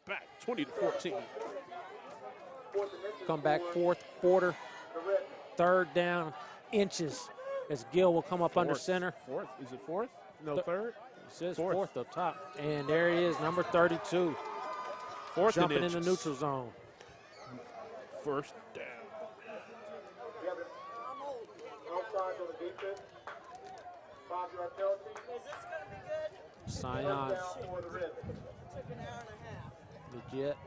back 20-14. Come back fourth quarter, third down, inches, as Gill will come up under center. Fourth, is it fourth? No, third? It says fourth up top. And there he is, number 32. Fourth jumping in the neutral zone. First down. Sion. Legit.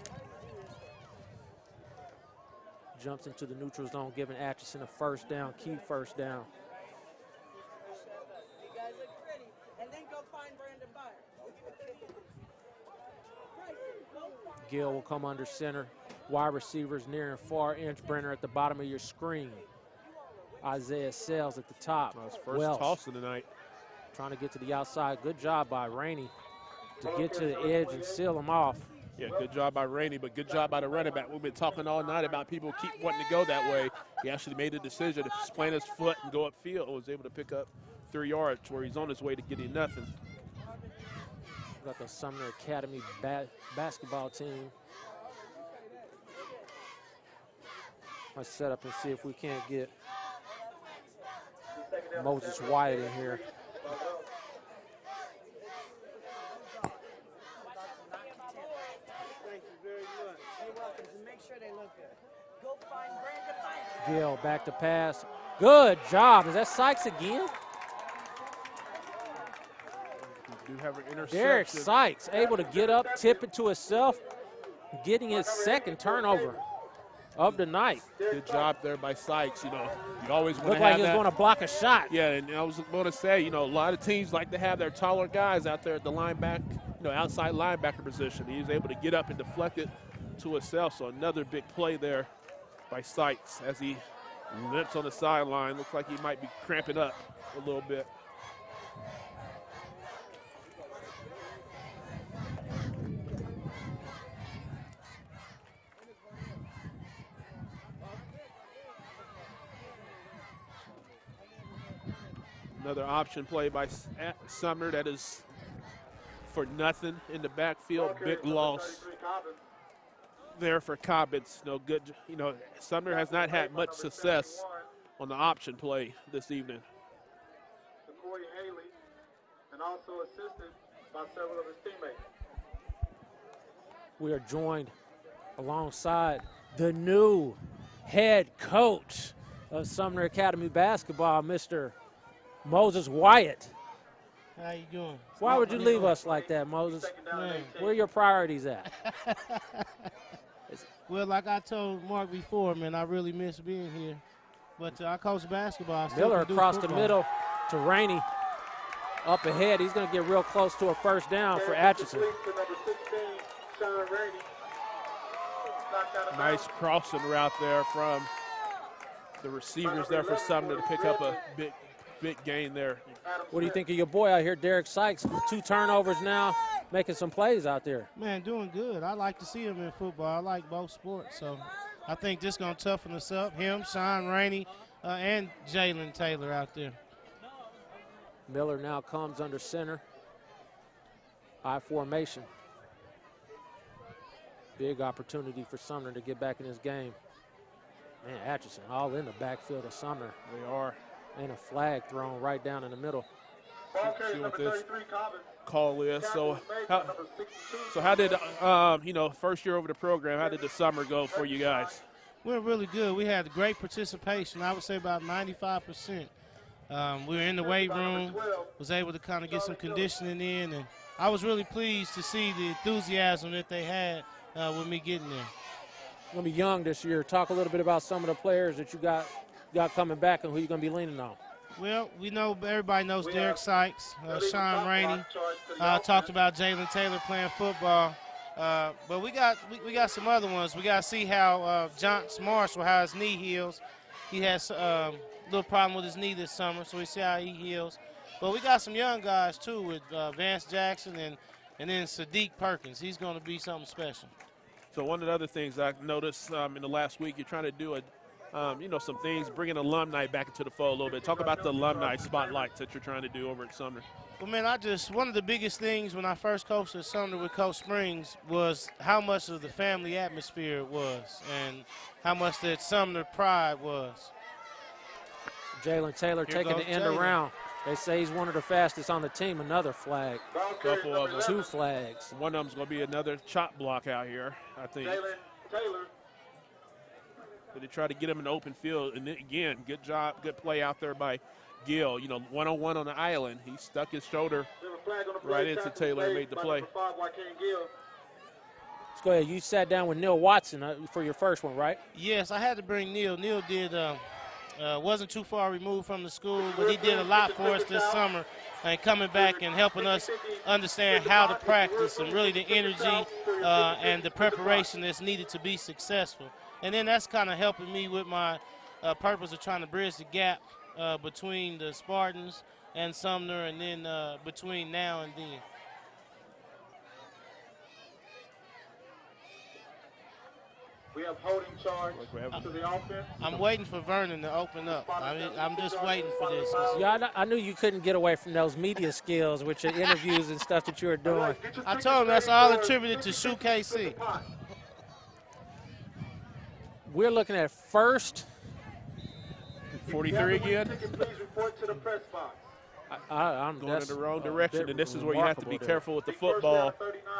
Jumps into the neutral zone, giving Atchison a first down, key first down. You guys look pretty. And then go find Brandon Byer. Gill will come under center. Wide receivers near and far. Inchbrenner at the bottom of your screen. Isaiah Sales at the top. That's first toss of the night. Trying to get to the outside. Good job by Rainey to get to the edge and seal him off. Yeah, good job by Rainey, but good job by the running back. We've been talking all night about people keep wanting to go that way. He actually made a decision to plant his foot and go upfield. Was able to pick up 3 yards where he's on his way to getting nothing. Got the Sumner Academy basketball team. Let's set up and see if we can't get Moses Wyatt in here. Gill back to pass. Good job. Is that Sykes again? We do have an interception. Derek Sykes able to get up, tip it to himself, getting his second turnover of the night. Good job there by Sykes. You know, you always want to have like he was that. going to block a shot. Yeah, and I was going to say, you know, a lot of teams like to have their taller guys out there at the linebacker, you know, outside linebacker position. He was able to get up and deflect it to himself. So another big play there by Sykes as he limps on the sideline. Looks like he might be cramping up a little bit. Another option play by Sumner that is for nothing in the backfield. Big loss there for Cobbins. No good. You know, Sumner has not had much success on the option play this evening. Corey Haley, and also assisted by several of his teammates. We are joined alongside the new head coach of Sumner Academy basketball, Mr. Moses Wyatt. How you doing? Why would you leave us like that, Moses? Man. Where are your priorities at? Well, like I told Mark before, man, I really miss being here. But I coach basketball. Miller across the middle to Rainey. Up ahead, he's going to get real close to a first down for Atchison. Nice crossing route there from the receivers there for Sumner to pick up a big gain there. What do you think of your boy out here, Derek Sykes? 2 turnovers now, making some plays out there. Man, doing good. I like to see him in football. I like both sports. So I think this is going to toughen us up. Him, Sean Rainey, and Jalen Taylor out there. Miller now comes under center. I formation. Big opportunity for Sumner to get back in this game. Man, Atchison all in the backfield of Sumner. They are. And a flag thrown right down in the middle. See what this call is. So how did, you know, first year over the program, how did the summer go for you guys? Went really good. We had great participation. I would say about 95%. We were in the weight room, was able to kind of get some conditioning in, and I was really pleased to see the enthusiasm that they had with me getting there. You're going to be young this year. Talk a little bit about some of the players that you got coming back and who you're going to be leaning on. Well, we know everybody knows Derek Sykes, Sean Rainey. Talked about Jalen Taylor playing football. But we got some other ones. We got to see how Johnson Marshall, how his knee heals. He has a little problem with his knee this summer, so we see how he heals. But we got some young guys, too, with Vance Jackson and then Sadiq Perkins. He's going to be something special. So one of the other things I noticed in the last week, you're trying to do you know, some things, bringing alumni back into the fold a little bit. Talk about the alumni spotlights that you're trying to do over at Sumner. Well, man, one of the biggest things when I first coached at Sumner with Coach Springs was how much of the family atmosphere it was and how much that Sumner pride was. Jalen Taylor taking the end around. They say he's one of the fastest on the team. Another flag. Couple of them. 2 flags. One of them's going to be another chop block out here, I think. Jalen Taylor. But they try to get him in the open field. And then, again, good job, good play out there by Gill. You know, one-on-one on the island. He stuck his shoulder right into Taylor and made the play. Let's go ahead. You sat down with Neil Watson for your first one, right? Yes, I had to bring Neil. Neil did wasn't too far removed from the school, but he did a lot for us this summer and coming back and helping us understand how to practice and really the energy and the preparation that's needed to be successful. And then that's kind of helping me with my purpose of trying to bridge the gap between the Spartans and Sumner, and then between now and then. We have holding charge to the offense. I'm waiting for Vernon to open up. I'm just waiting for this. Yeah, I knew you couldn't get away from those media skills with your interviews and stuff that you were doing. I told him that's all attributed to Shoe KC. We're looking at first. 43 again. Please report to the press box. I'm going in the wrong direction, and this is where you have to be careful with the football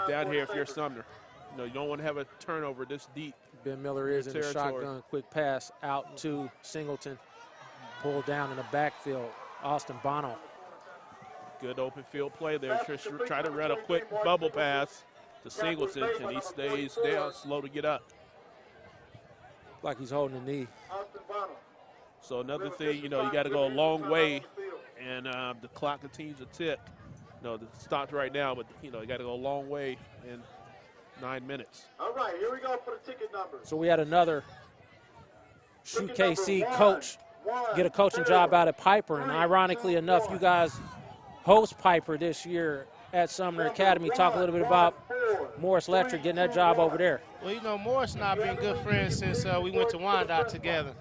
down here if you're Sumner. You know, you don't want to have a turnover this deep. Ben Miller is in the shotgun. Quick pass out to Singleton. Pulled down in the backfield. Austin Bono. Good open field play there. Just try to run a quick bubble pass to Singleton, and he stays down, slow to get up. Like he's holding a knee. So another thing, you know, you got to go a long way, and the clock continues to tick. You know, it's stopped right now, but, you know, you got to go a long way in 9 minutes. All right, here we go for the ticket numbers. So we had another Shoe KC coach get a coaching job out at Piper, and ironically enough, you guys host Piper this year at Sumner Academy. Talk a little bit about Morris Letcher getting that job over there. Well, you know, Morris and I have been good friends since we went to Wyandotte together.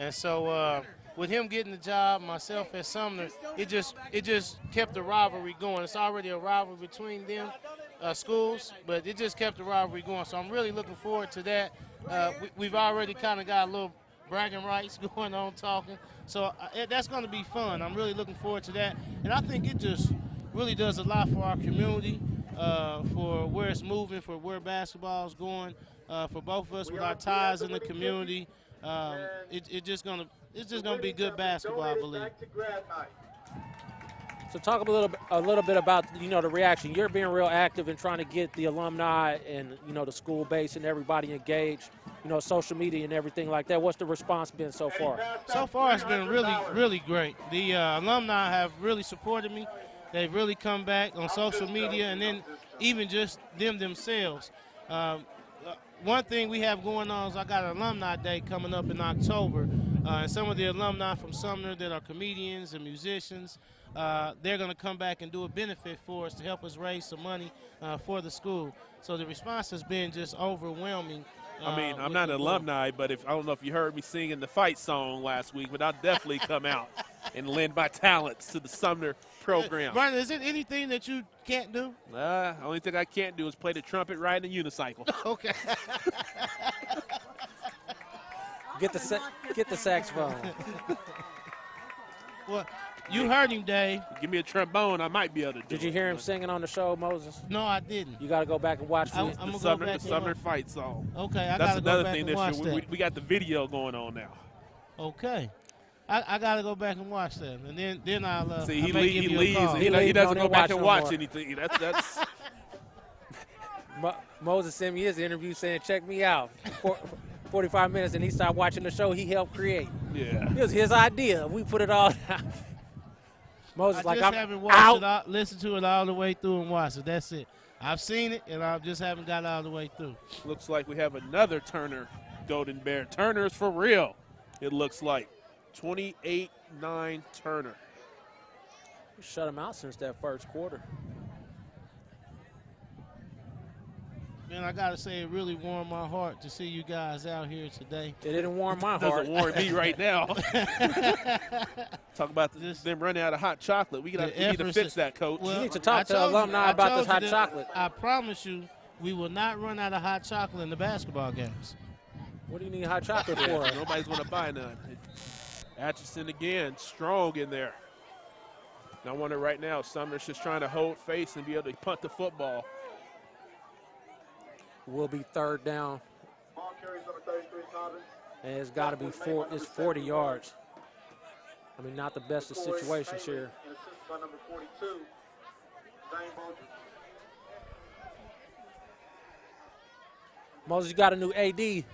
And so with him getting the job, myself at Sumner, it just kept the rivalry going. It's already a rivalry between them schools, but it just kept the rivalry going. So I'm really looking forward to that. We've already kind of got a little bragging rights going on talking. So that's going to be fun. I'm really looking forward to that. And I think it just really does a lot for our community, for where it's moving, for where basketball is going, for both of us with our ties in the community. It's just gonna be good basketball, I believe. So talk a little bit about, you know, the reaction. You're being real active in trying to get the alumni and, you know, the school base and everybody engaged, you know, social media and everything like that. What's the response been so far? So far, it's been really, really great. The alumni have really supported me. They've really come back on social media, and then even just themselves. One thing we have going on is I got an alumni day coming up in October, and some of the alumni from Sumner that are comedians and musicians, they're going to come back and do a benefit for us to help us raise some money for the school. So the response has been just overwhelming. I mean, I'm not an alumni, but I don't know if you heard me singing the fight song last week, but I'll definitely come out and lend my talents to the Sumner program. Brian, is it anything that you can't do? The only thing I can't do is play the trumpet, ride a unicycle. Okay. Get the saxophone. Well, you heard him, Dave. Give me a trombone, I might be able to do it. Did you hear him singing on the show, Moses? No, I didn't. You got to go back and watch I'm it. gonna Sumner, go back the Sumner fight song. Okay, That's another go back thing and watch this year. that. We got the video going on now. Okay. I got to go back and watch that, and then I'll See, I may give you a leaves. call. He doesn't go back and watch no anything. That's Moses sent me his interview saying, check me out. 45 minutes, and he started watching the show he helped create. Yeah. It was his idea. We put it all down. Moses I just haven't watched it, listened to it all the way through and watched it. That's it. I've seen it, and I just haven't got all the way through. Looks like we have another Turner Golden Bear. Turner's for real, it looks like. 28-9 Turner. We shut him out since that first quarter. Man, I got to say it really warmed my heart to see you guys out here today. It didn't warm my It heart. doesn't warm me right now. Talk about them running out of hot chocolate. We need to fix that, Coach. You need to talk to alumni about this hot chocolate. I promise you, we will not run out of hot chocolate in the basketball games. What do you need hot chocolate for? Nobody's going to buy none. Atchison again, strong in there. And I wonder right now, Sumner's just trying to hold face and be able to punt the football. Will be third down. Ball carries number 33, Cobbins. And it's got to be 40 yards. I mean, not the best of situations here. And assisted by number 42, Zane Bolger. Moses, you got a new AD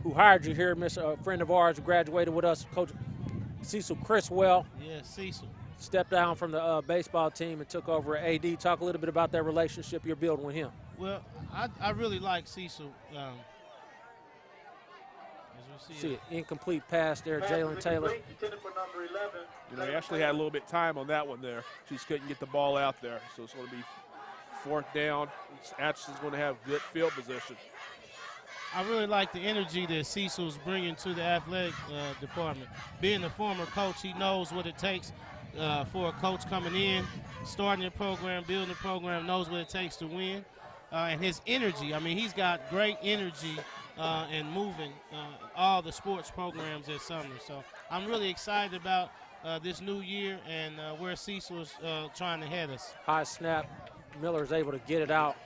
who hired you here, a friend of ours who graduated with us, Coach Cecil Criswell. Yeah, Cecil. Stepped down from the baseball team and took over AD. Talk a little bit about that relationship you're building with him. Well, I really like Cecil. As we See it, incomplete pass there, Jalen Taylor. You know, he actually had a little bit of time on that one there. Just couldn't get the ball out there. So it's going to be fourth down. Atchison's going to have good field position. I really like the energy that Cecil's bringing to the athletic department. Being a former coach, he knows what it takes for a coach coming in, starting a program, building a program, knows what it takes to win. And his energy, I mean, he's got great energy and moving all the sports programs at Sumner. So I'm really excited about this new year and where Cecil is trying to head us. High snap. Miller's able to get it out.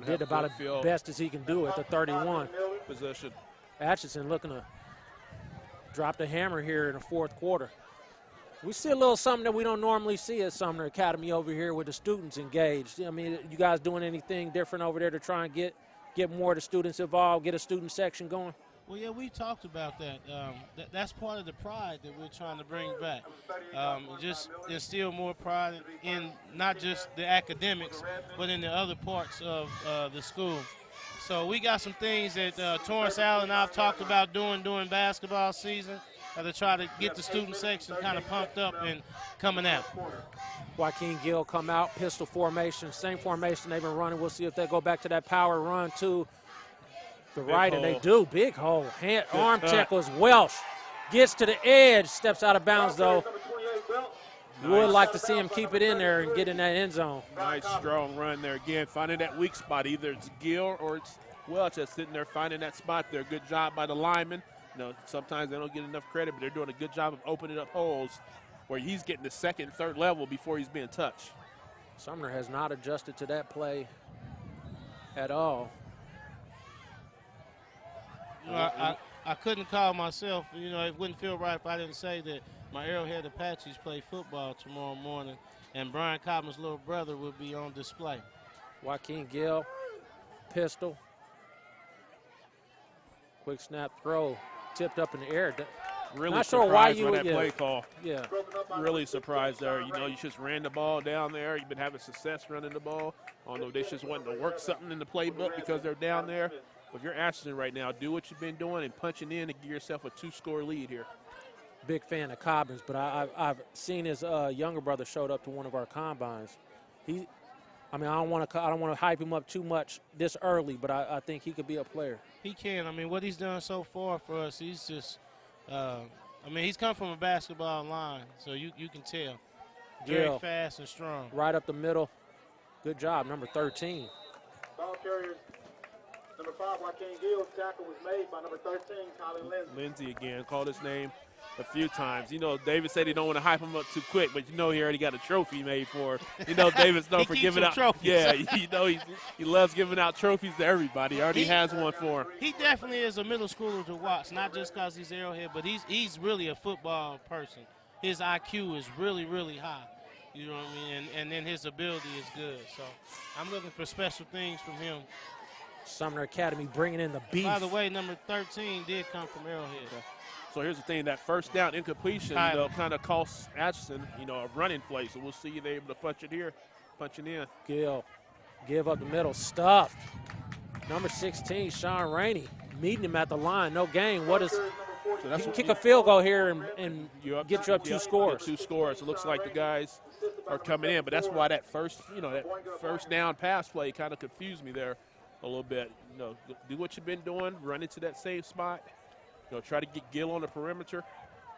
Did about as best as he can do at the 31 position. Atchison looking to drop the hammer here in the fourth quarter. We see a little something that we don't normally see at Sumner Academy over here with the students engaged. I mean, you guys doing anything different over there to try and get more of the students involved, get a student section going? Well, yeah, we talked about that. That's part of the pride that we're trying to bring back. Just instill more pride in not just the academics, but in the other parts of the school. So we got some things that Torrance Allen and I've talked about doing during basketball season to try to get the student section kind of pumped up and coming out. Joaquin Gill come out, pistol formation, same formation they've been running. We'll see if they go back to that power run to the right, and they do. Big hole. Arm tackles Welsh. Gets to the edge, steps out of bounds, though. Would like to see him keep it in there and get in that end zone. Nice, strong run there. Again, finding that weak spot. Either it's Gill or it's Welch that's sitting there finding that spot there. Good job by the lineman. You know, sometimes they don't get enough credit, but they're doing a good job of opening up holes where he's getting the second and third level before he's being touched. Sumner has not adjusted to that play at all. You know, I couldn't call myself, you know, it wouldn't feel right if I didn't say that my Arrowhead Apaches play football tomorrow morning, and Brian Cobham's little brother will be on display. Joaquin Gill, pistol. Quick snap throw, tipped up in the air. Really not sure why you that play call. Yeah. Really surprised there. You know, you just ran the ball down there. You've been having success running the ball. I don't know if they just wanting to work something in the playbook because they're down there. If you're Atchison right now, do what you've been doing and punching in and give yourself a 2-score lead here. Big fan of Cobbins, but I've seen his younger brother showed up to one of our combines. I don't want to hype him up too much this early, but I think he could be a player. He can. I mean, what he's done so far for us, he's just he's come from a basketball line, so you can tell. Very fast and strong. Right up the middle. Good job, number 13. Ball carriers. Number 5, Joaquin Gill. Tackle was made by number 13, Colin Lindsey. Lindsey again, called his name a few times. You know, David said he don't want to hype him up too quick, but you know he already got a trophy made for him. You know, David's known for giving out trophies. Yeah, you know he loves giving out trophies to everybody. He already has one for him. He definitely is a middle schooler to watch, not just because he's Arrowhead, but he's really a football person. His IQ is really, really high. You know what I mean? And then his ability is good. So I'm looking for special things from him. Sumner Academy bringing in the beef. By the way, number 13 did come from Arrowhead. So here's the thing, that first down incompletion, kind of costs Atchison, a running play. So we'll see if they're able to punch it here, punch it in. Gill, give up the middle, stuffed. Number 16, Sean Rainey, meeting him at the line, no gain. He can kick a field goal here and get you up 2 scores. 2 scores. It looks like the guys are coming in, but that's why that first down pass play kind of confused me there. a little bit. You know, do what you've been doing, run into that same spot. You know, try to get Gill on the perimeter.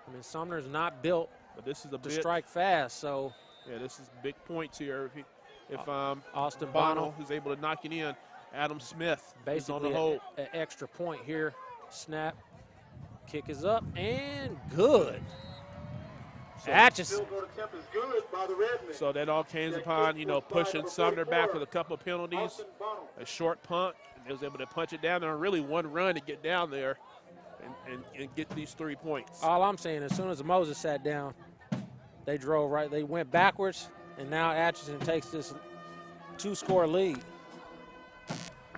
I mean, Sumner's not built But this is a to bit, strike fast, so yeah, this is big points here. If Austin Bono Bono is able to knock it in, Adam Smith is on basically the hold. an extra point here. Snap, kick is up, and good. Atchison. Field goal attempt is good by the Redmen. So that all came upon, you know, pushing Sumner back with a couple of penalties, Austin Bono. a short punt, and they was able to punch it down there. Really one run to get down there and get these 3 points. All I'm saying, as soon as Moses sat down, they drove right. They went backwards, and now Atchison takes this 2-score lead.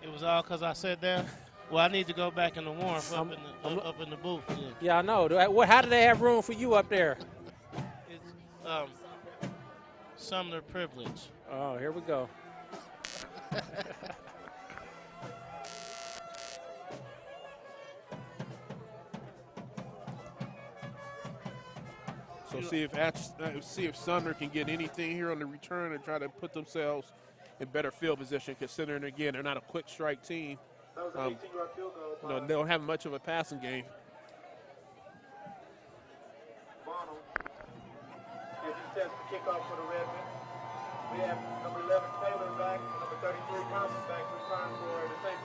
It was all because I sat down. Well, I need to go back in the warmth up in the booth. Yeah. Yeah, I know. How do they have room for you up there? It's Sumner privilege. Oh, here we go. So see if Sumner can get anything here on the return and try to put themselves in better field position, considering, again, they're not a quick strike team. That was an 18-yard field goal. You know, they don't have much of a passing game. Bono, as he sets the kickoff for the Redmen. We have number 11 Taylor back, number 33 Thompson back, return for the safety.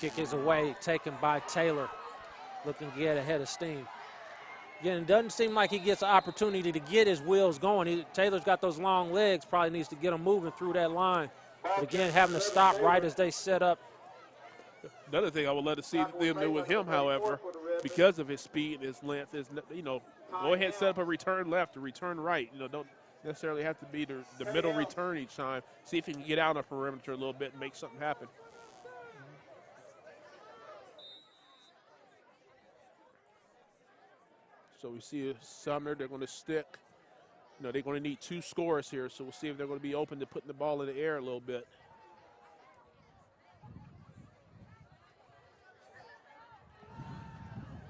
Kick is away, taken by Taylor, looking to get ahead of steam. Again, it doesn't seem like he gets an opportunity to get his wheels going. Taylor's got those long legs, probably needs to get them moving through that line. But again, having to stop right as they set up. Another thing I would love to see them do with him, however, because of his speed and his length, is, you know, go ahead, set up a return left or return right. You know, don't necessarily have to be the middle return each time. See if he can get out on the perimeter a little bit and make something happen. So we see Sumner, they're going to stick. You know, they're going to need 2 scores here, so we'll see if they're going to be open to putting the ball in the air a little bit.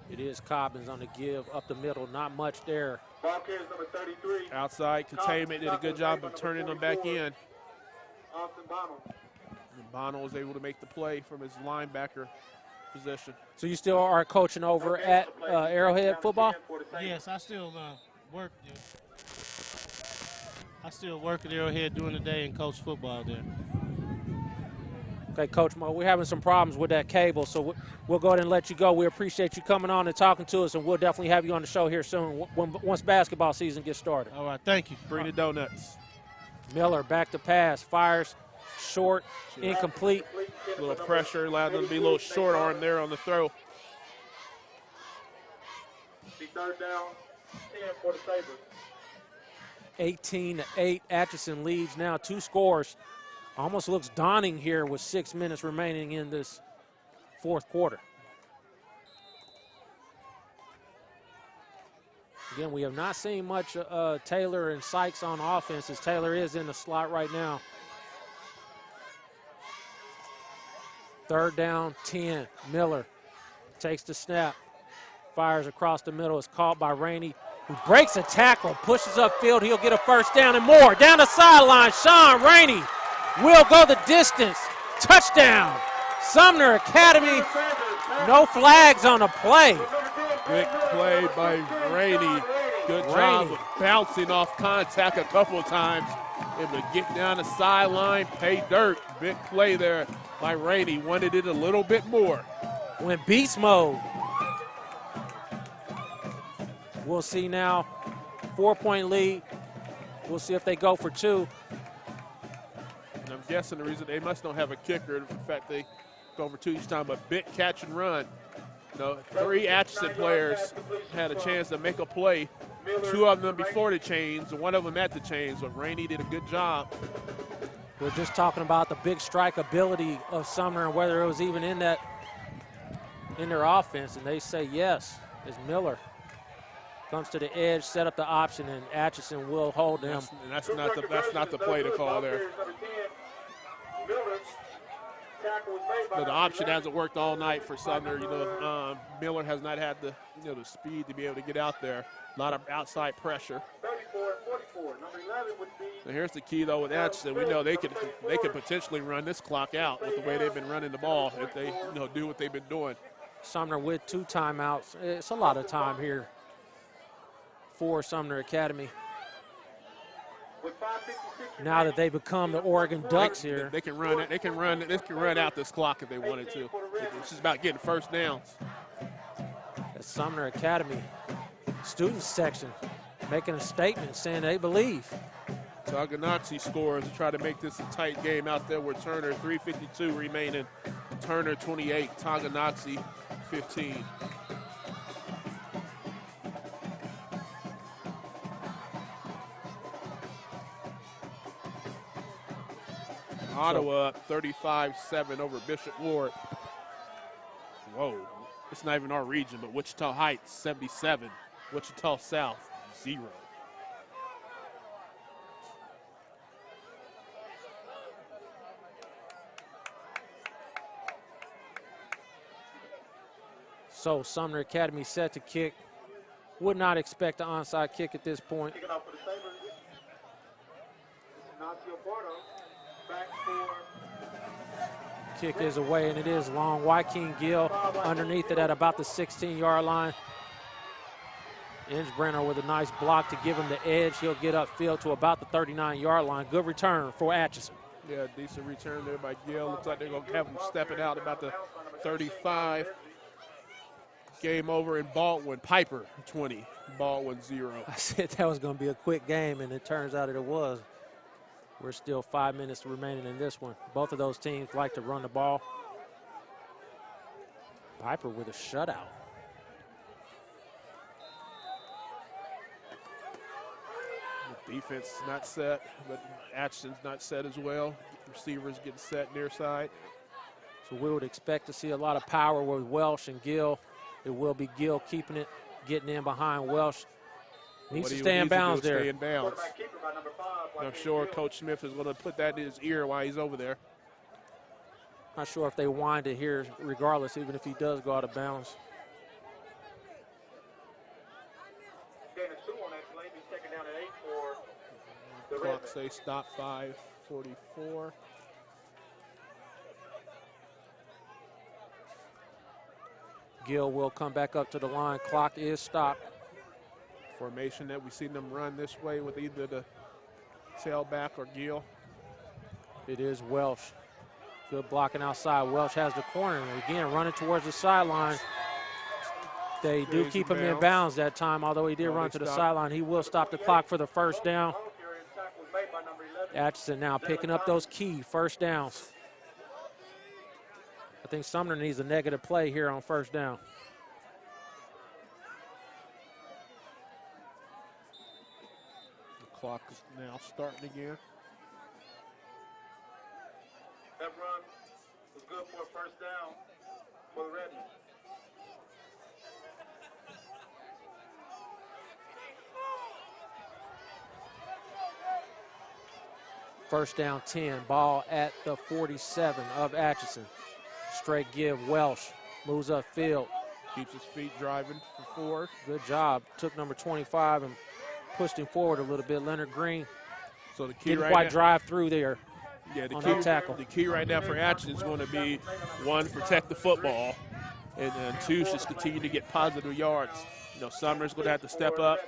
It is Cobbins on the give up the middle, not much there. Ball carries number 33. Outside containment did a good job of turning them back in. Austin Bono. And Bono was able to make the play from his linebacker position. So you still are coaching over at Arrowhead football? Yes, I still work there. I still work at Arrowhead during the day and coach football there. Okay, Coach Mo, we're having some problems with that cable, so we'll go ahead and let you go. We appreciate you coming on and talking to us, and we'll definitely have you on the show here soon once basketball season gets started. All right, thank you. Bring the donuts. Miller back to pass, fires short, incomplete. A little pressure, allowed them to be a little short arm there on the throw. The third down, 10 for the Sabres. 18-8, Atchison leads now 2 scores. Almost looks daunting here with 6 minutes remaining in this 4th quarter. Again, we have not seen much Taylor and Sykes on offense, as Taylor is in the slot right now. 3rd down, 10. Miller takes the snap, fires across the middle, is caught by Rainey, who breaks a tackle, pushes upfield. He'll get a 1st down and more. Down the sideline, Sean Rainey will go the distance. Touchdown, Sumner Academy. No flags on the play. Big play by Rainey. Good job of bouncing off contact a couple of times. Able to get down the sideline, pay dirt. Big play there by Rainey. Wanted it a little bit more. Went beast mode. We'll see now. 4-point lead. We'll see if they go for 2. And I'm guessing the reason they must not have a kicker, in fact, they go for 2 each time, but big catch and run. You know, 3 Atchison players had a chance to make a play. 2 of them before the chains, and 1 of them at the chains, but Rainey did a good job. We're just talking about the big strike ability of Sumner and whether it was even in their offense, and they say yes, as Miller comes to the edge, set up the option, and Atchison will hold them. That's not the play to call there. No, the option hasn't worked all night for Sumner. You know, Miller has not had the speed to be able to get out there. A lot of outside pressure. 34 44. Number 11 would be. So here's the key, though, with Atchison. We know they could potentially run this clock out with the way they've been running the ball if they do what they've been doing. Sumner with 2 timeouts. It's a lot of time here for Sumner Academy. Now that they become the Oregon Ducks here, they can run it. They can run out this clock if they wanted to. It's just about getting first downs. the Sumner Academy students section making a statement saying they believe. Toganaxi scores to try to make this a tight game out there with Turner, 3:52 remaining. Turner 28, Toganaxi 15. Ottawa up 35-7 over Bishop Ward. Whoa, it's not even our region, but Wichita Heights 77, Wichita South 0. So Sumner Academy set to kick. Would not expect an onside kick at this point. Kicking off for the Sabres. Ignacio Bordo back for. Kick is away, and it is long. Joaquin Gill underneath it at about the 16-yard line. Ingebrenner with a nice block to give him the edge. He'll get upfield to about the 39-yard line. Good return for Atchison. Yeah, decent return there by Gill. Looks like they're going to have him stepping out about the 35. Game over in Baldwin. Piper 20, Baldwin 0. I said that was going to be a quick game, and it turns out it was. We're still 5 minutes remaining in this one. Both of those teams like to run the ball. Piper with a shutout. The defense is not set, but Atchison's not set as well. Receivers getting set near side. So we would expect to see a lot of power with Welsh and Gill. It will be Gill keeping it, getting in behind Welsh. Needs to stay in bounds there. Stay in bounds. I'm sure Coach Smith is going to put that in his ear while he's over there. Not sure if they wind it here regardless, even if he does go out of bounds. Clock say stop 5:44. Gill will come back up to the line. Clock is stopped. Formation that we've seen them run this way with either the tailback or Gill. It is Welsh. Good blocking outside. Welsh has the corner. And again, running towards the sideline. They do keep him in bounds that time, although he did run to the sideline. He will stop the clock for the first down. Atchison now picking up those key first downs. I think Sumner needs a negative play here on first down. The clock is now starting again. That run was good for a first down for the Redmen. First down 10, ball at the 47 of Atchison. Straight give, Welsh moves upfield. Keeps his feet driving for 4. Good job. Took number 25 and pushed him forward a little bit. Leonard Green So the key didn't right quite now, drive through there. Yeah, on that tackle. The key right now for Atchison is going to be, 1, protect the football, and then 2, just continue to get positive yards. You know, Sumner's going to have to step up.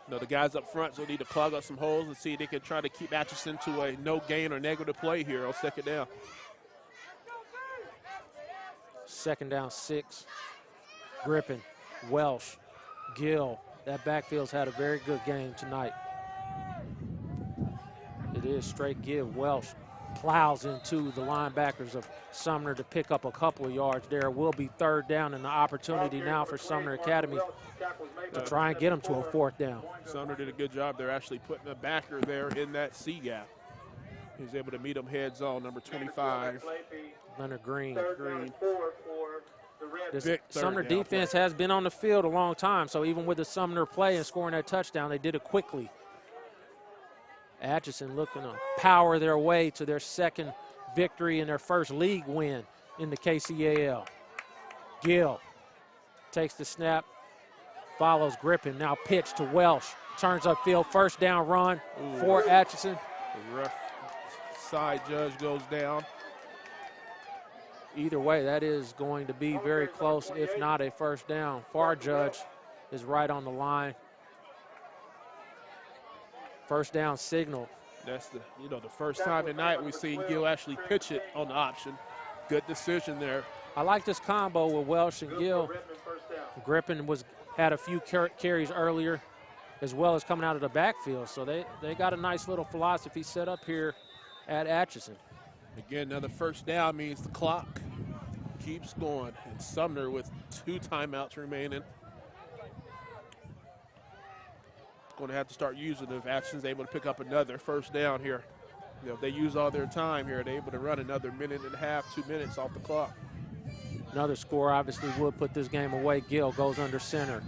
You know, the guys up front will need to plug up some holes and see if they can try to keep Atchison to a no gain or negative play here on second down. Second down 6. Grippin, Welsh, Gill. That backfield's had a very good game tonight. It is straight give. Welsh plows into the linebackers of Sumner to pick up a couple of yards there. Will be third down, and the opportunity now for Sumner Academy to try and get them to a fourth down. Sumner did a good job. They're actually putting a backer there in that C gap. He was able to meet them heads on, number 25. Leonard Green. This Big Sumner third down defense has been on the field a long time, so even with the Sumner play and scoring that touchdown, they did it quickly. Atchison looking to power their way to their second victory and their first league win in the KCAL. Gill takes the snap, follows Griffin. Now pitch to Welsh. Turns upfield. First down run for Atchison. The ref side judge goes down. Either way, that is going to be very close, if not a first down. Far judge is right on the line. First down signal. That's the first time tonight we've seen Gill actually pitch it on the option. Good decision there. I like this combo with Welsh and Gill. Griffin had a few carries earlier, as well as coming out of the backfield. So they got a nice little philosophy set up here at Atchison. Again, another first down means the clock keeps going. And Sumner with 2 timeouts remaining. Going to have to start using it if Atchison's able to pick up another first down here. If they use all their time here, they're able to run another minute and a half, 2 minutes off the clock. Another score obviously would put this game away. Gill goes under center.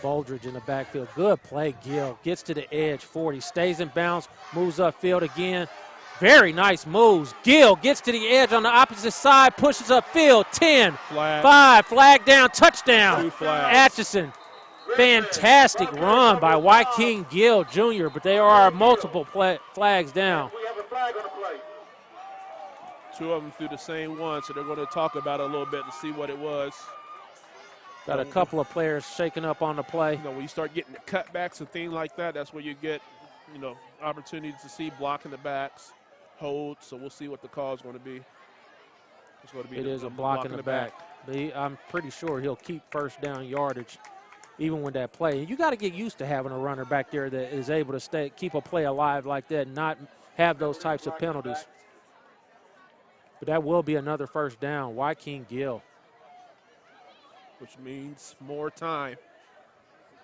Boldridge in the backfield. Good play, Gill. Gets to the edge, 40. Stays in bounds, moves upfield again. Very nice moves. Gill gets to the edge on the opposite side, pushes upfield. 10, Flag. 5, flag down, touchdown. 2 flags. Atchison. Fantastic run by Joaquin Gill Jr., but there are multiple flags down. We have a flag on the play. 2 of them threw the same one, so they're going to talk about it a little bit and see what it was. Got a couple of players shaking up on the play. When you start getting the cutbacks and things like that, that's where you get, opportunities to see blocking the backs, hold. So we'll see what the call is going to be. It's going to be It is a block in the back. I'm pretty sure he'll keep first down yardage, even with that play. And you got to get used to having a runner back there that is able to keep a play alive like that and not have those types of penalties. But that will be another first down. Joaquin Gill. Which means more time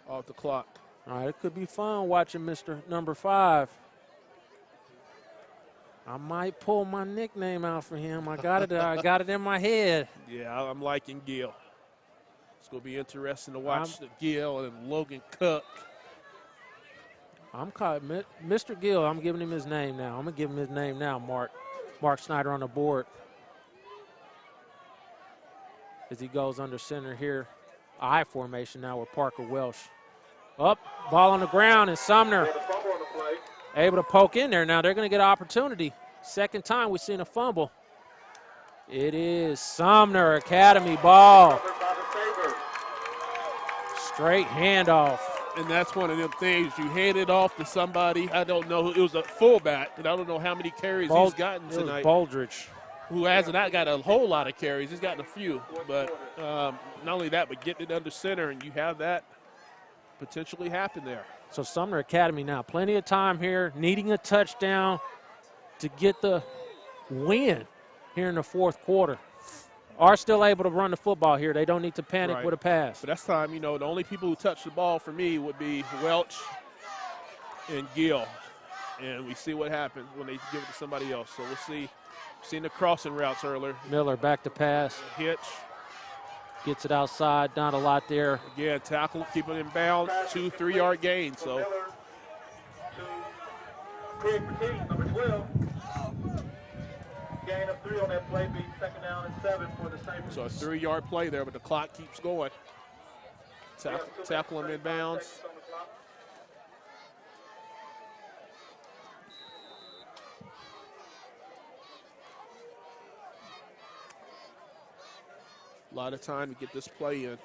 off the clock. All right, it could be fun watching Mr. Number 5. I might pull my nickname out for him. I got it in my head. Yeah, I'm liking Gill. It's going to be interesting to watch Gill and Logan Cook. I'm caught, Mr. Gill. I'm giving him his name now. I'm going to give him his name now, Mark. Mark Snyder on the board. As he goes under center here. I formation now with Parker Welsh. Up, ball on the ground, and Sumner able to poke in there. Now they're going to get an opportunity. Second time we've seen a fumble. It is Sumner Academy ball. Straight handoff. And that's one of them things. You hand it off to somebody. I don't know. It was a fullback, and I don't know how many carries he's gotten tonight. Boldridge. Who hasn't got a whole lot of carries. He's gotten a few. But not only that, but getting it under center, and you have that potentially happen there. So Sumner Academy now, plenty of time here, needing a touchdown to get the win here in the fourth quarter. Are still able to run the football here. They don't need to panic with a pass. But that's time, the only people who touch the ball for me would be Welch and Gill. And we see what happens when they give it to somebody else. So we'll see. Seen the crossing routes earlier. Miller back to pass. Hitch. Gets it outside. Not a lot there. Again, tackle, keep it in bounds. 2-3 yard gain. So. Miller to Craig Petit, number 12. Gain of 3 on that play, being second down and 7 for the Sabres. So a 3 yard play there, but the clock keeps going. Tackle him in bounds. A lot of time to get this play in.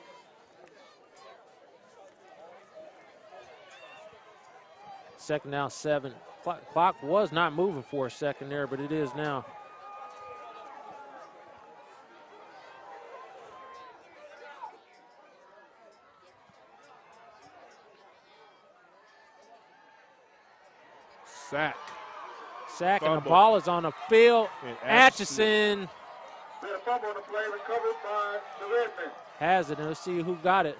Second down, 7. Clock was not moving for a second there, but it is now. Sack. And the ball is on the field. And Atchison A fumble on the play, recovered by the Redmen. has it, and let's see who got it.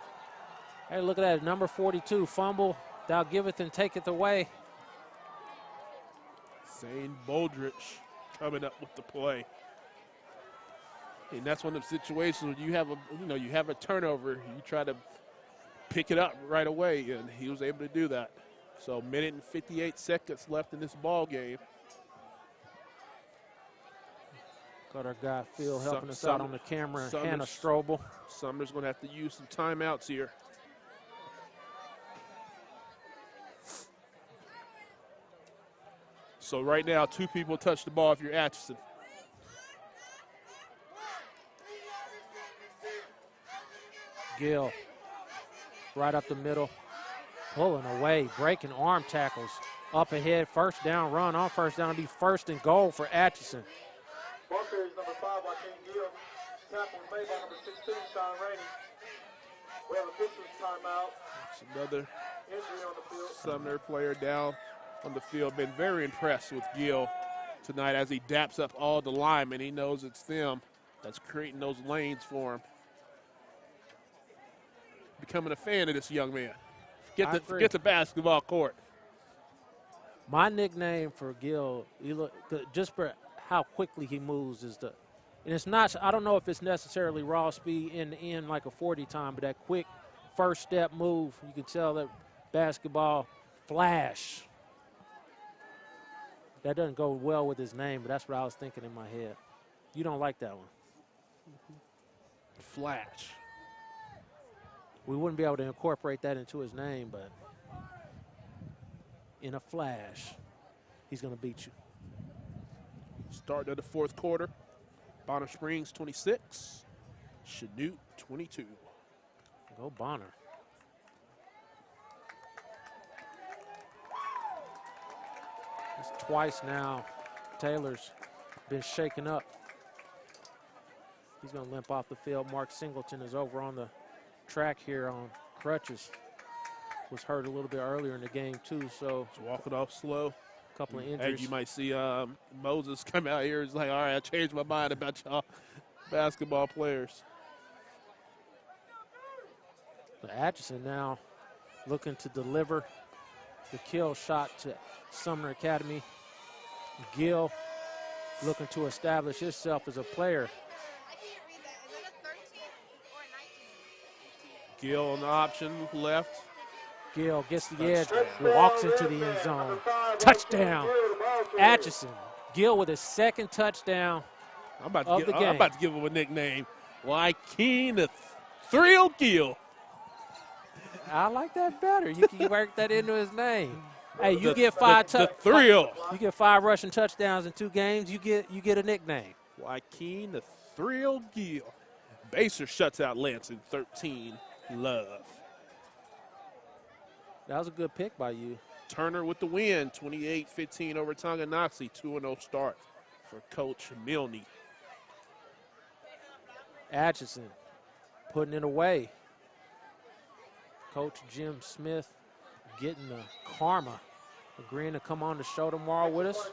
Hey, look at that, number 42, fumble. Thou giveth and taketh away. Zane Boldridge coming up with the play. And that's one of the situations when you have a turnover, you try to pick it up right away, and he was able to do that. So minute and 58 seconds left in this ball game. Got our guy Phil helping us out on the camera, Hannah Sumner's Strobel. Sumner's going to have to use some timeouts here. So right now, 2 people touch the ball if you're Atchison. Gill, right up the middle, pulling away, breaking arm tackles. Up ahead, first down run on first down. It'll be 1st and goal for Atchison. Ball carries number 5 by King Gill. Tackle was made by number 16, Sean Rainey. We have a officials timeout. It's another Injury on the field. Sumner player down on the field. Been very impressed with Gill tonight as he daps up all the linemen. He knows it's them that's creating those lanes for him. Becoming a fan of this young man. Forget the basketball court. My nickname for Gill, just for how quickly he moves, and it's not, I don't know if it's necessarily raw speed in the end like a 40 time, but that quick first step move, you can tell that basketball flash. That doesn't go well with his name, but that's what I was thinking in my head. You don't like that one? Flash. We wouldn't be able to incorporate that into his name, but in a flash, he's going to beat you. Start of the 4th quarter. Bonner Springs 26, Chanute 22. Go Bonner. It's twice now. Taylor's been shaken up. He's going to limp off the field. Mark Singleton is over on the track here on crutches. Was hurt a little bit earlier in the game too, so He's walking off slow. a couple of injuries. Hey, you might see Moses come out here. He's like, all right, I changed my mind about y'all basketball players. The Atchison now looking to deliver the kill shot to Sumner Academy. Gill looking to establish himself as a player. I can't read that. Is that a 13 or a 19? Gill on the option, left. Gill gets the edge, walks into the end zone. Touchdown, Atchison. Gill with his 2nd touchdown I'm about of the game. I'm about to give him a nickname. Joaquin the Thrill Gill. I like that better. You can work that into his name. Hey, you get the thrill. You get 5 rushing touchdowns in 2 games. You get a nickname. Joaquin the Thrill Gill. Baser shuts out Lansing 13. Love. That was a good pick by you. Turner with the win, 28-15 over Tonganoxie, 2-0 start for Coach Milne. Atchison putting it away. Coach Jim Smith getting the karma, agreeing to come on the show tomorrow with us.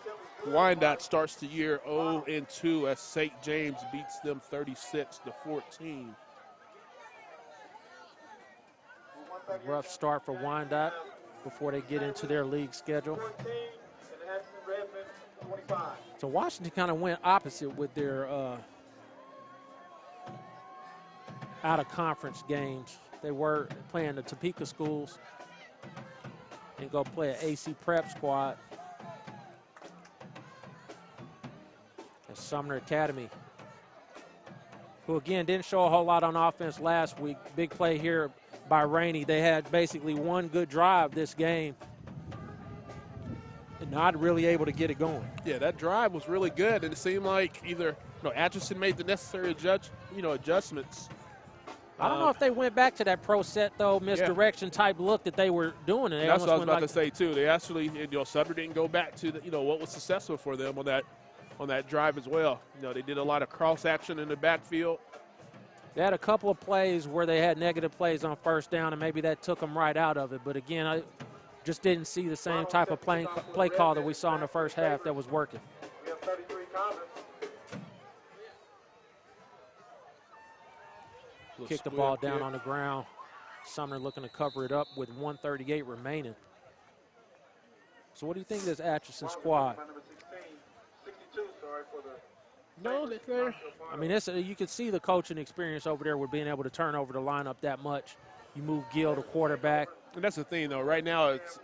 Wyandotte starts the year 0-2 as St. James beats them 36-14. Rough start for Wyandotte before they get into their league schedule. So Washington kind of went opposite with their out-of-conference games. They were playing the Topeka schools and go play an AC prep squad at Sumner Academy, who again didn't show a whole lot on offense last week. Big play here by Rainey. They had basically one good drive this game and not really able to get it going. Yeah, that drive was really good, and it seemed like either Atchison made the necessary adjustments. I don't know if they went back to that pro set, though, misdirection type look that they were doing. And that's what I was about to say, too. They actually, Sumner didn't go back to, what was successful for them on that drive as well. They did a lot of cross action in the backfield. They had a couple of plays where they had negative plays on first down, and maybe that took them right out of it. But, again, I just didn't see the same type of play call that we saw in the first half that was working. We have 33 comments. Kick the ball down on the ground. Sumner looking to cover it up with 1:38 remaining. So what do you think of this Atchison squad? No, they're. I mean, you can see the coaching experience over there with being able to turn over the lineup that much. You move Gill to quarterback. And that's the thing, though. Right now, it's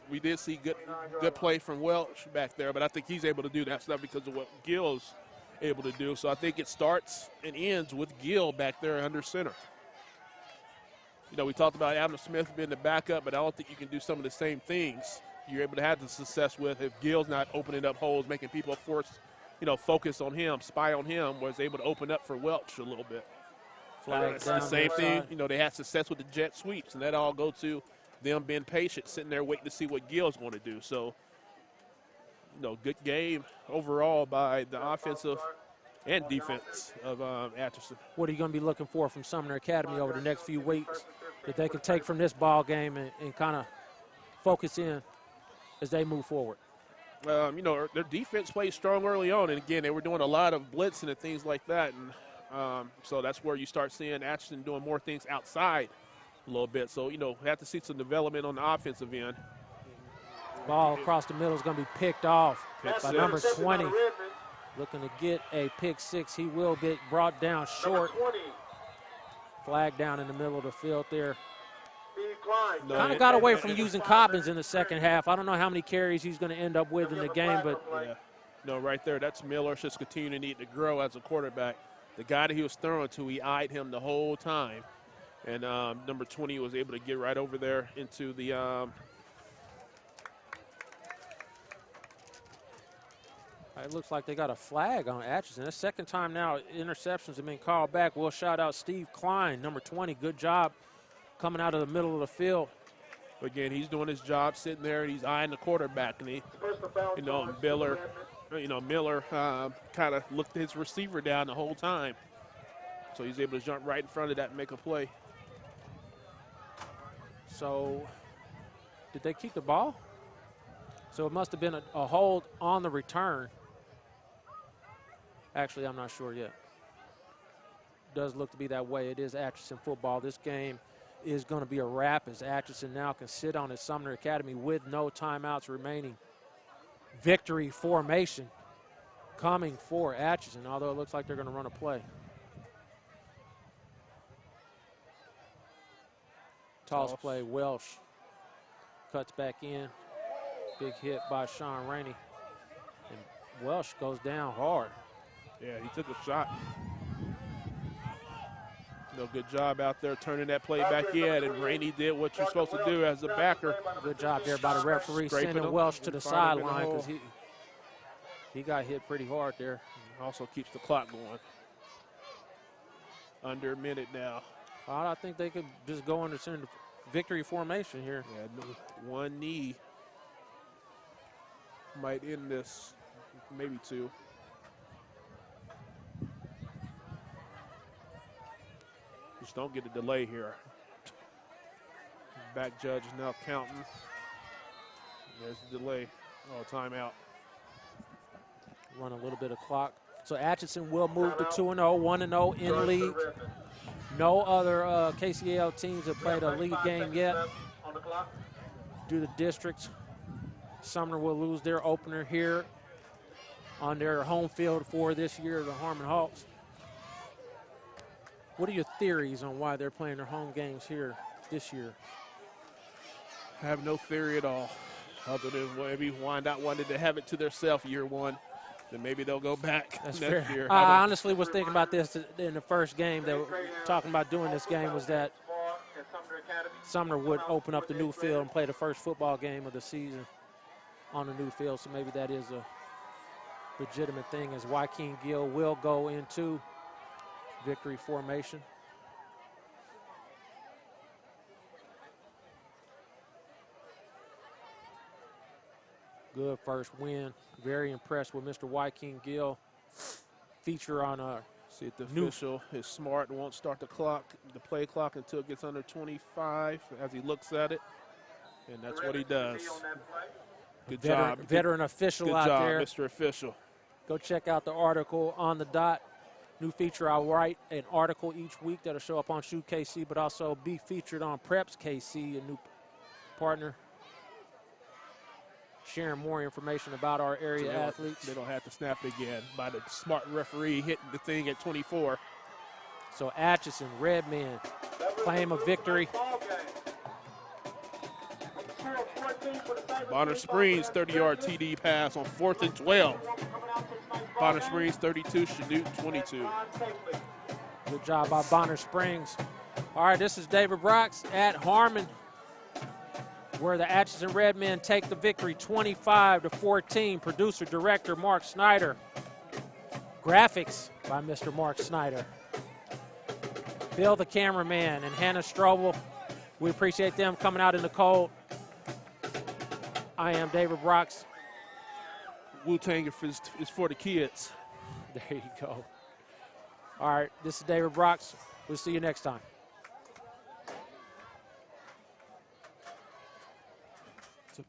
we did see good play from Welch back there, but I think he's able to do that stuff because of what Gill's able to do. So I think it starts and ends with Gill back there under center. You know, we talked about Adam Smith being the backup, but I don't think you can do some of the same things you're able to have the success with if Gill's not opening up holes, making people focus on him, spy on him, was able to open up for Welch a little bit. It's the same thing. You know, they had success with the jet sweeps, and that all go to them being patient, sitting there waiting to see what Gill's going to do. So, you know, good game overall by the offensive and defense of Atchison. What are you going to be looking for from Sumner Academy over the next few weeks that they can take from this ball game and kind of focus in as they move forward? You know, their defense played strong early on, and again, they were doing a lot of blitzing and things like that, and so that's where you start seeing Atchison doing more things outside a little bit. So, you know, we have to see some development on the offensive end. Ball across the middle is going to be picked off by number 20. Looking to get a pick six. He will get brought down short. Flag down in the middle of the field there. Kind of got away from using Cobbins in the second half. I don't know how many carries he's going to end up with in the game, but yeah. No, right there, that's Miller. Just continue to need to grow as a quarterback. The guy that he was throwing to, he eyed him the whole time. And number 20 was able to get right over there into the it looks like they got a flag on Atchison. The second time now interceptions have been called back. We'll shout out Steve Klein, number 20. Good job coming out of the middle of the field. Again, he's doing his job sitting there, and he's eyeing the quarterback. And Miller kind of looked his receiver down the whole time. So he's able to jump right in front of that and make a play. So did they keep the ball? So it must have been a hold on the return. Actually, I'm not sure yet. Does look to be that way. It is Atchison football. This game is going to be a wrap as Atchison now can sit on his Sumner Academy with no timeouts remaining. Victory formation coming for Atchison, although it looks like they're going to run a play. Toss play, Welsh cuts back in. Big hit by Sean Rainey. And Welsh goes down hard. Yeah, he took a shot. Good job out there turning that play back in, and Rainey did what you're supposed to do as a backer. Good job there by the referee, sending Welsh to the sideline because he got hit pretty hard there. Also keeps the clock going. Under a minute now. I think they could just go under victory formation here. Yeah, one knee might end this, maybe two. Just don't get a delay here. Back judge is now counting. There's the delay. Oh, timeout. Run a little bit of clock. So Atchison will move to 2-0, 1-0 in league. No other KCAL teams have played a league game yet. Due to districts, Sumner will lose their opener here on their home field for this year, the Harmon Hawks. What are your theories on why they're playing their home games here this year? I have no theory at all, other than maybe Wyandotte wanted to have it to themselves year one. Then maybe they'll go back next year. I honestly was thinking about this in the first game. They were talking about doing this game was that Sumner would open up the new field and play the first football game of the season on the new field. So maybe that is a legitimate thing as Joaquin Gill will go into victory formation. Good first win. Very impressed with Mr. Joaquin Gill. Feature on a see if the official is smart and won't start the clock, the play clock until it gets under 25 as he looks at it. And that's what he does. Good job. Veteran official out there. Good job, Mr. Official. Go check out the article on the dot. New feature, I write an article each week that'll show up on Shoot KC, but also be featured on Preps KC, a new partner. Sharing more information about our area athletes. They don't have to snap again by the smart referee hitting the thing at 24. So Atchison, Redmen, claim a victory. Bonner Springs 30-yard TD pass on 4th and 12. Bonner Springs 32, Chanute 22. Good job by Bonner Springs. All right, this is David Brooks at Harmon, where the Atchison Redmen take the victory 25-14. Producer, director, Mark Snyder. Graphics by Mr. Mark Snyder. Bill, the cameraman, and Hannah Strobel. We appreciate them coming out in the cold. I am David Brooks. Wu-Tang is for the kids. There you go. All right, this is David Brooks. We'll see you next time. To